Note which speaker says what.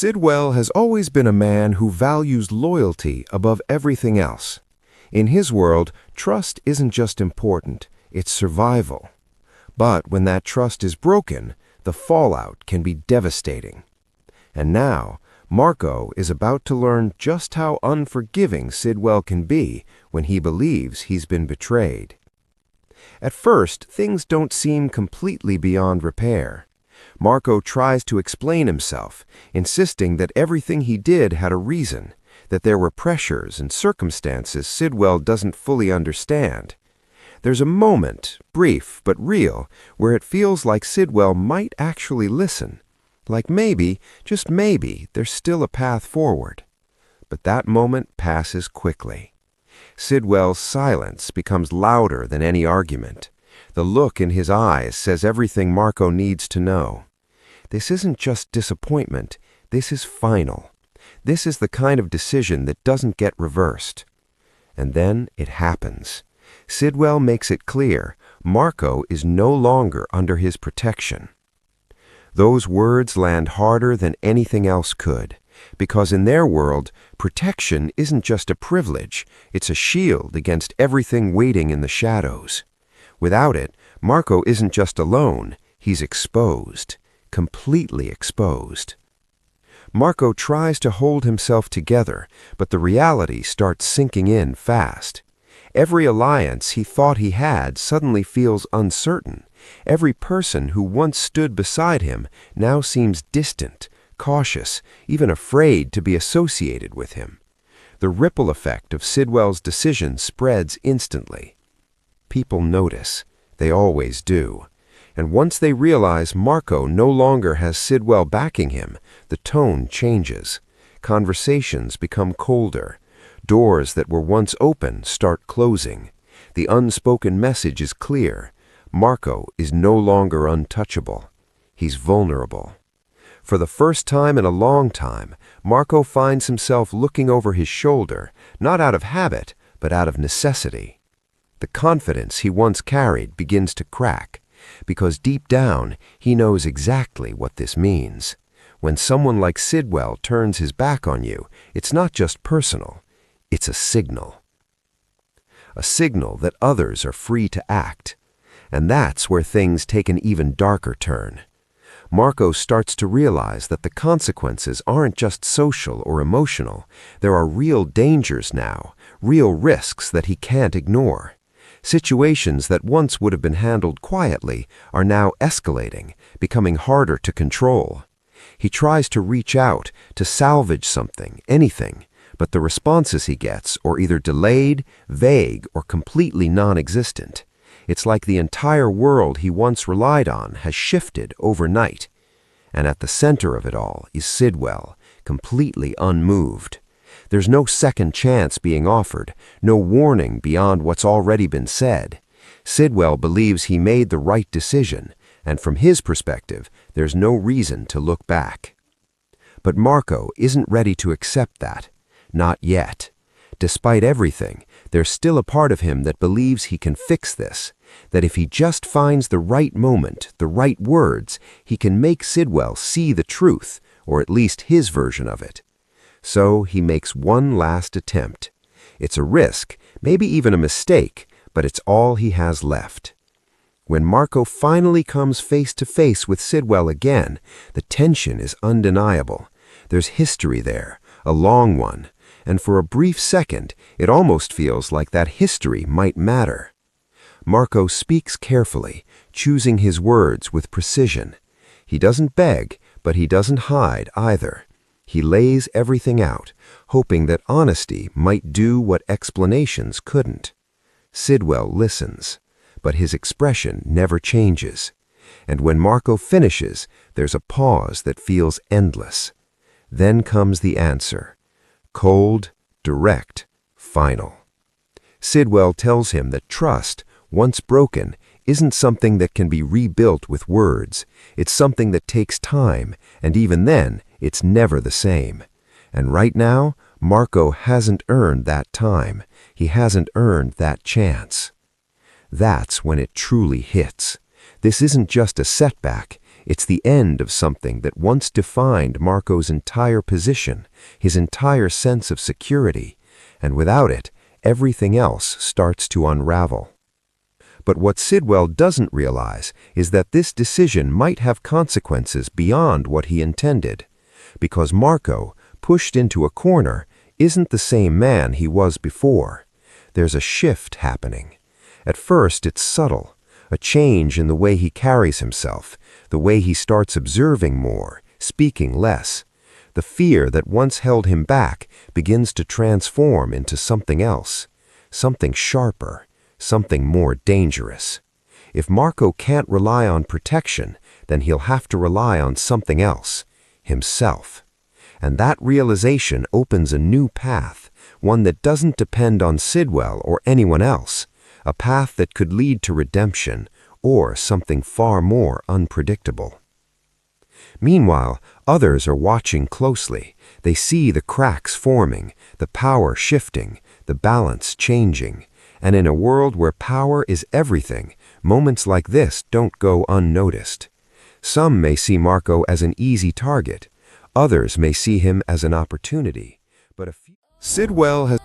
Speaker 1: Sidwell has always been a man who values loyalty above everything else. In his world, trust isn't just important, it's survival. But when that trust is broken, the fallout can be devastating. And now, Marco is about to learn just how unforgiving Sidwell can be when he believes he's been betrayed. At first, things don't seem completely beyond repair. Marco tries to explain himself, insisting that everything he did had a reason, that there were pressures and circumstances Sidwell doesn't fully understand. There's a moment, brief but real, where it feels like Sidwell might actually listen. Like maybe, just maybe, there's still a path forward. But that moment passes quickly. Sidwell's silence becomes louder than any argument. The look in his eyes says everything Marco needs to know. This isn't just disappointment, this is final. This is the kind of decision that doesn't get reversed. And then it happens. Sidwell makes it clear Marco is no longer under his protection. Those words land harder than anything else could, because in their world, protection isn't just a privilege, it's a shield against everything waiting in the shadows. Without it, Marco isn't just alone, he's exposed, completely exposed. Marco tries to hold himself together, but the reality starts sinking in fast. Every alliance he thought he had suddenly feels uncertain. Every person who once stood beside him now seems distant, cautious, even afraid to be associated with him. The ripple effect of Sidwell's decision spreads instantly. People notice. They always do. And once they realize Marco no longer has Sidwell backing him, the tone changes. Conversations become colder. Doors that were once open start closing. The unspoken message is clear. Marco is no longer untouchable. He's vulnerable. For the first time in a long time, Marco finds himself looking over his shoulder, not out of habit, but out of necessity. The confidence he once carried begins to crack, because deep down he knows exactly what this means. When someone like Sidwell turns his back on you, it's not just personal, it's a signal. A signal that others are free to act. And that's where things take an even darker turn. Marco starts to realize that the consequences aren't just social or emotional. There are real dangers now, real risks that he can't ignore. Situations that once would have been handled quietly are now escalating, becoming harder to control. He tries to reach out, to salvage something, anything, but the responses he gets are either delayed, vague, or completely non-existent. It's like the entire world he once relied on has shifted overnight. And at the center of it all is Sidwell, completely unmoved. There's no second chance being offered, no warning beyond what's already been said. Sidwell believes he made the right decision, and from his perspective, there's no reason to look back. But Marco isn't ready to accept that. Not yet. Despite everything, there's still a part of him that believes he can fix this, that if he just finds the right moment, the right words, he can make Sidwell see the truth, or at least his version of it. So he makes one last attempt. It's a risk, maybe even a mistake, but it's all he has left. When Marco finally comes face to face with Sidwell again, the tension is undeniable. There's history there, a long one, and for a brief second, it almost feels like that history might matter. Marco speaks carefully, choosing his words with precision. He doesn't beg, but he doesn't hide either. He lays everything out, hoping that honesty might do what explanations couldn't. Sidwell listens, but his expression never changes. And when Marco finishes, there's a pause that feels endless. Then comes the answer. Cold, direct, final. Sidwell tells him that trust, once broken, isn't something that can be rebuilt with words. It's something that takes time, and even then, it's never the same. And right now, Marco hasn't earned that time. He hasn't earned that chance. That's when it truly hits. This isn't just a setback, It's the end of something that once defined Marco's entire position, his entire sense of security, and without it, everything else starts to unravel. But what Sidwell doesn't realize is that this decision might have consequences beyond what he intended, because Marco, pushed into a corner, isn't the same man he was before. There's a shift happening. At first, it's subtle, a change in the way he carries himself, the way he starts observing more, speaking less. The fear that once held him back begins to transform into something else, something sharper, something more dangerous. If Marco can't rely on protection, then he'll have to rely on something else, himself. And that realization opens a new path, one that doesn't depend on Sidwell or anyone else, a path that could lead to redemption or something far more unpredictable. Meanwhile, others are watching closely. They see the cracks forming, the power shifting, the balance changing. And in a world where power is everything, moments like this don't go unnoticed. Some may see Marco as an easy target. Others may see him as an opportunity. But Sidwell has